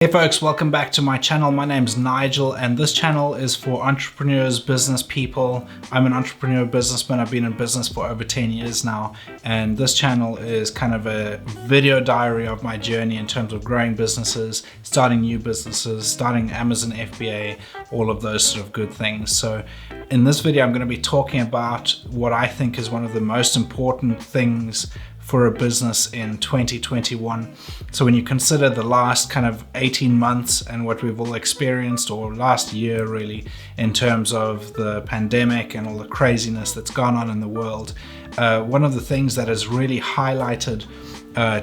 Hey folks, welcome back to my channel. My name's Nigel and this channel is for entrepreneurs, business people. I'm an entrepreneur, businessman. I've been in business for over 10 years now, and this channel is kind of a video diary of my journey in terms of growing businesses, starting new businesses, starting Amazon FBA, all of those sort of good things. So in this video, I'm going to be talking about what I think is one of the most important things for a business in 2021. So when you consider the last kind of 18 months and what we've all experienced, or last year really, in terms of the pandemic and all the craziness that's gone on in the world, one of the things that has really highlighted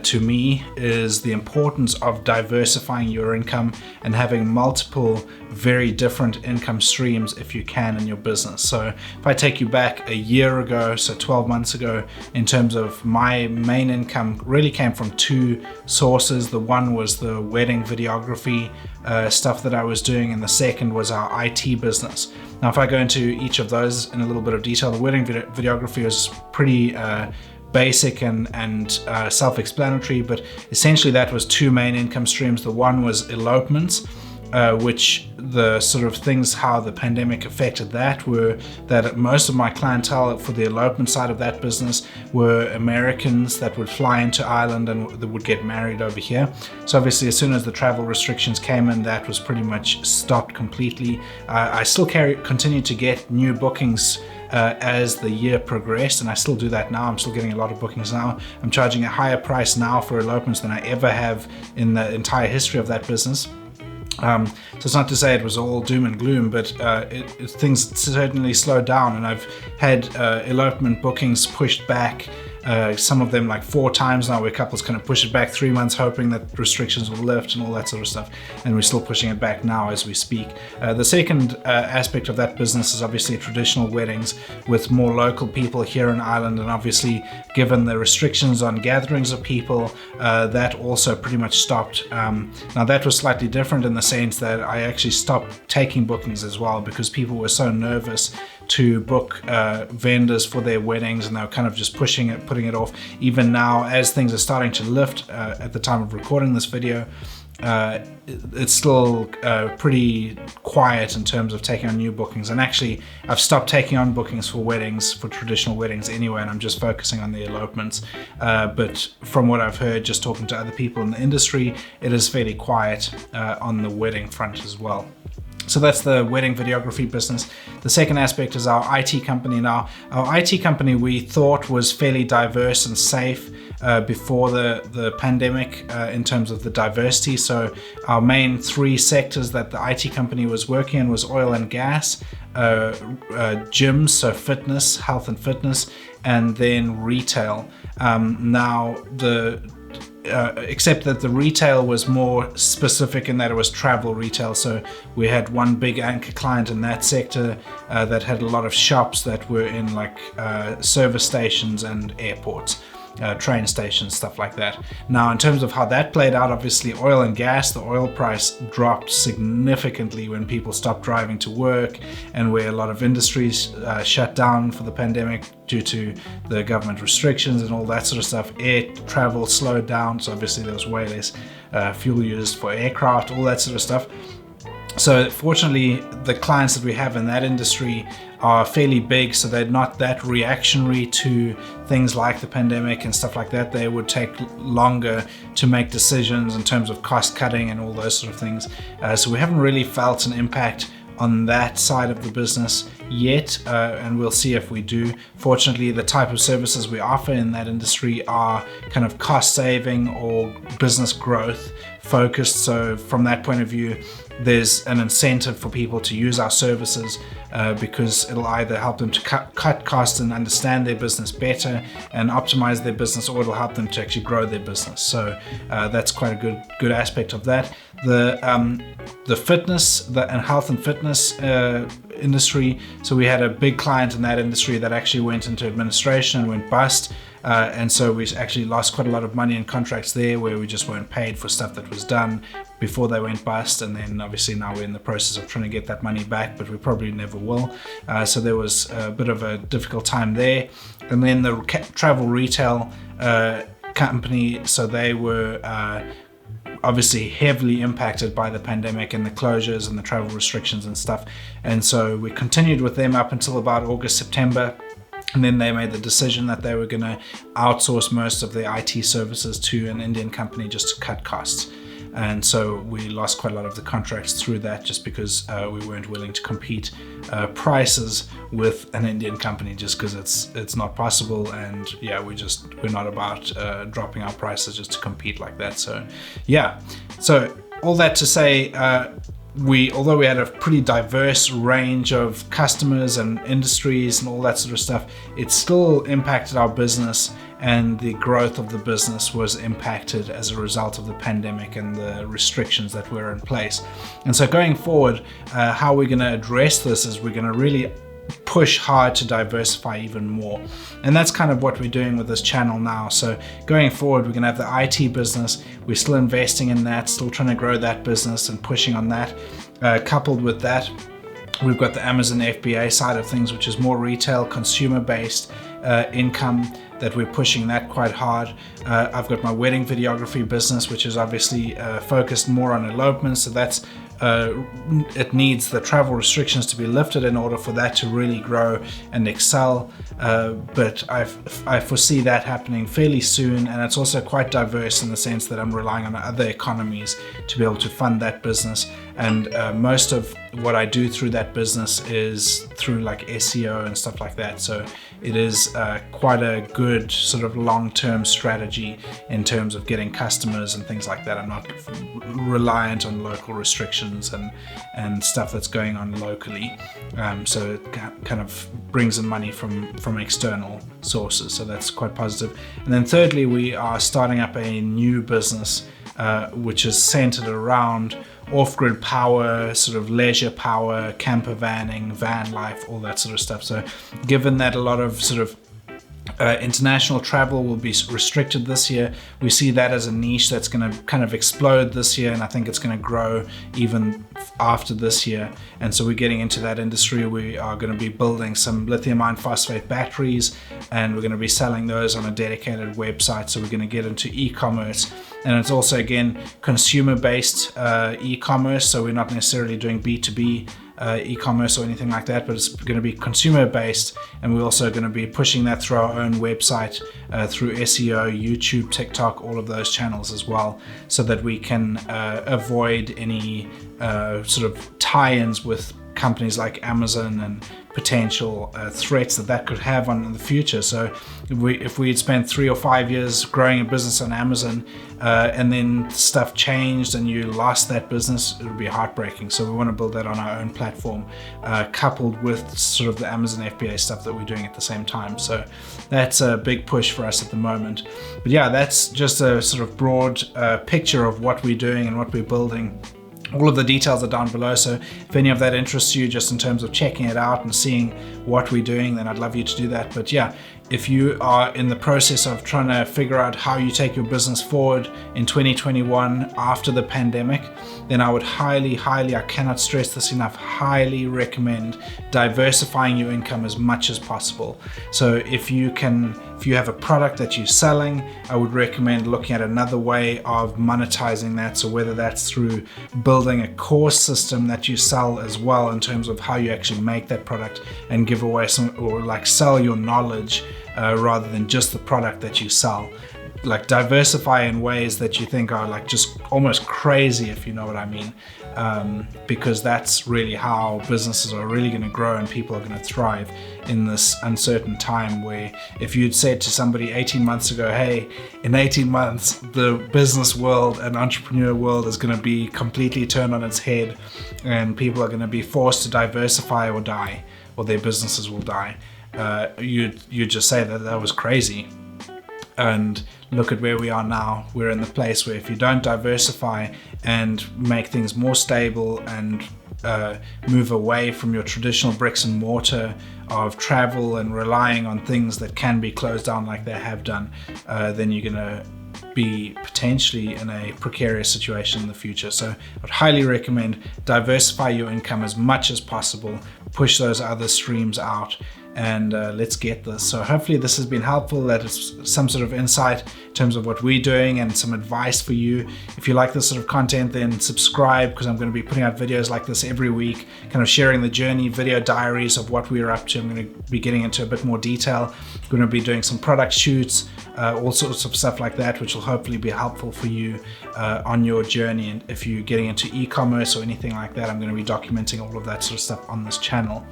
to me is the importance of diversifying your income and having multiple very different income streams if you can in your business. So if I take you back a year ago, so 12 months ago, in terms of my main income really came from two sources. The one was the wedding videography stuff that I was doing, and the second was our IT business. Now if I go into each of those in a little bit of detail, the wedding videography is pretty basic and self-explanatory, but essentially that was two main income streams. The one was elopements, which the sort of things how the pandemic affected that were that most of my clientele for the elopement side of that business were Americans that would fly into Ireland and that would get married over here. So obviously as soon as the travel restrictions came in, that was pretty much stopped completely. I still continue to get new bookings as the year progressed, and I still do that now. I'm still getting a lot of bookings now. I'm charging a higher price now for elopements than I ever have in the entire history of that business. So it's not to say it was all doom and gloom, but things certainly slowed down, and I've had elopement bookings pushed back, some of them like 4 times now, where couples kind of push it back 3 months hoping that restrictions will lift and all that sort of stuff, and we're still pushing it back now as we speak. The second aspect of that business is obviously traditional weddings with more local people here in Ireland, and obviously given the restrictions on gatherings of people, that also pretty much stopped. Now that was slightly different in the sense that I actually stopped taking bookings as well, because people were so nervous to book vendors for their weddings, and they were kind of just putting it off. Even now, as things are starting to lift at the time of recording this video, it's still pretty quiet in terms of taking on new bookings. And actually I've stopped taking on bookings for weddings, for traditional weddings anyway, and I'm just focusing on the elopements. But from what I've heard, just talking to other people in the industry, it is fairly quiet on the wedding front as well. So that's the wedding videography business. The second aspect is our IT company. Now, our IT company we thought was fairly diverse and safe before the pandemic in terms of the diversity. So our main 3 sectors that the IT company was working in was oil and gas, gyms, so fitness, health and fitness, and then retail. Except that the retail was more specific in that it was travel retail. So we had one big anchor client in that sector that had a lot of shops that were in like service stations and airports. Train stations, stuff like that. Now in terms of how that played out, obviously oil and gas, the oil price dropped significantly when people stopped driving to work, and where a lot of industries shut down for the pandemic due to the government restrictions and all that sort of stuff. Air travel slowed down, so obviously there was way less fuel used for aircraft, all that sort of stuff. So fortunately, the clients that we have in that industry are fairly big, so they're not that reactionary to things like the pandemic and stuff like that. They would take longer to make decisions in terms of cost cutting and all those sort of things. So we haven't really felt an impact on that side of the business yet, and we'll see if we do. Fortunately, the type of services we offer in that industry are kind of cost saving or business growth focused. So from that point of view, there's an incentive for people to use our services because it'll either help them to cut costs and understand their business better and optimize their business, or it'll help them to actually grow their business. So that's quite a good aspect of that. The fitness and health and fitness industry, so we had a big client in that industry that actually went into administration and went bust. And so we actually lost quite a lot of money in contracts there, where we just weren't paid for stuff that was done before they went bust. And then obviously now we're in the process of trying to get that money back, but we probably never will. So there was a bit of a difficult time there. And then the travel retail company, so they were obviously heavily impacted by the pandemic and the closures and the travel restrictions and stuff. And so we continued with them up until about August, September. And then they made the decision that they were going to outsource most of their IT services to an Indian company just to cut costs. And so we lost quite a lot of the contracts through that, just because we weren't willing to compete prices with an Indian company, just because it's not possible. And yeah, we're not about dropping our prices just to compete like that. So yeah, so all that to say, although we had a pretty diverse range of customers and industries and all that sort of stuff, it still impacted our business, and the growth of the business was impacted as a result of the pandemic and the restrictions that were in place. And so going forward, how we're going to address this is we're going to really push hard to diversify even more. And that's kind of what we're doing with this channel now. So going forward, we're going to have the IT business. We're still investing in that, still trying to grow that business and pushing on that. Coupled with that, we've got the Amazon FBA side of things, which is more retail, consumer-based income, that we're pushing that quite hard. I've got my wedding videography business, which is obviously focused more on elopements. So that's it needs the travel restrictions to be lifted in order for that to really grow and excel. But I foresee that happening fairly soon, and it's also quite diverse in the sense that I'm relying on other economies to be able to fund that business. And most of what I do through that business is through like SEO and stuff like that. So it is quite a good sort of long-term strategy in terms of getting customers and things like that. I'm not reliant on local restrictions and stuff that's going on locally. So it kind of brings in money from external sources. So that's quite positive. And then thirdly, we are starting up a new business which is centered around off-grid power, sort of leisure power, camper vanning, van life, all that sort of stuff. So given that a lot of sort of international travel will be restricted this year, we see that as a niche that's going to kind of explode this year, and I think it's going to grow even after this year. And so we're getting into that industry. We are going to be building some lithium iron phosphate batteries, and we're going to be selling those on a dedicated website. So we're going to get into e-commerce, and it's also, again, consumer-based e-commerce. So we're not necessarily doing B2B e-commerce or anything like that, but it's going to be consumer based, and we're also going to be pushing that through our own website, through SEO, YouTube, TikTok, all of those channels as well, so that we can avoid any sort of tie-ins with companies like Amazon and potential threats that could have on in the future. So if we had spent 3 or 5 years growing a business on Amazon and then stuff changed and you lost that business, it would be heartbreaking. So we want to build that on our own platform, coupled with sort of the Amazon FBA stuff that we're doing at the same time. So that's a big push for us at the moment. But yeah, that's just a sort of broad picture of what we're doing and what we're building. All of the details are down below, so if any of that interests you just in terms of checking it out and seeing what we're doing, then I'd love you to do that. But yeah, if you are in the process of trying to figure out how you take your business forward in 2021 after the pandemic, then I would highly, I cannot stress this enough, highly recommend diversifying your income as much as possible. So if you have a product that you're selling, I would recommend looking at another way of monetizing that. So whether that's through building a course system that you sell as well, in terms of how you actually make that product and give away some, or like sell your knowledge rather than just the product that you sell. Like diversify in ways that you think are like just almost crazy, if you know what I mean, because that's really how businesses are really going to grow and people are going to thrive in this uncertain time. Where if you'd said to somebody 18 months ago, hey, in 18 months the business world and entrepreneur world is going to be completely turned on its head and people are going to be forced to diversify or die, or their businesses will die, you'd just say that was crazy. And look at where we are now. We're in the place where if you don't diversify and make things more stable and move away from your traditional bricks and mortar of travel and relying on things that can be closed down like they have done, then you're going to be potentially in a precarious situation in the future. So I would highly recommend diversify your income as much as possible, push those other streams out, and let's get this. So hopefully this has been helpful, that it's some sort of insight in terms of what we're doing and some advice for you. If you like this sort of content, then subscribe, because I'm going to be putting out videos like this every week, kind of sharing the journey, video diaries of what we're up to. I'm going to be getting into a bit more detail. I'm going to be doing some product shoots, all sorts of stuff like that, which will hopefully be helpful for you on your journey. And if you're getting into e-commerce or anything like that, I'm going to be documenting all of that sort of stuff on this channel.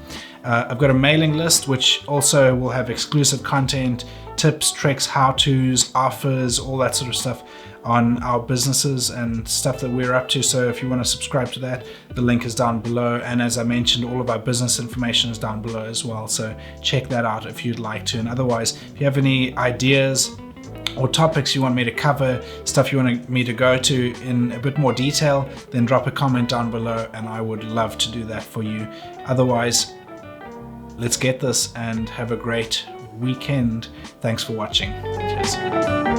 I've got a mailing list which also will have exclusive content, tips, tricks, how-tos, offers, all that sort of stuff on our businesses and stuff that we're up to. So if you want to subscribe to that, the link is down below. And as I mentioned, all of our business information is down below as well. So check that out if you'd like to. And otherwise, if you have any ideas or topics you want me to cover, stuff you want me to go to in a bit more detail, then drop a comment down below and I would love to do that for you. Otherwise, let's get this and have a great weekend. Thanks for watching. Cheers.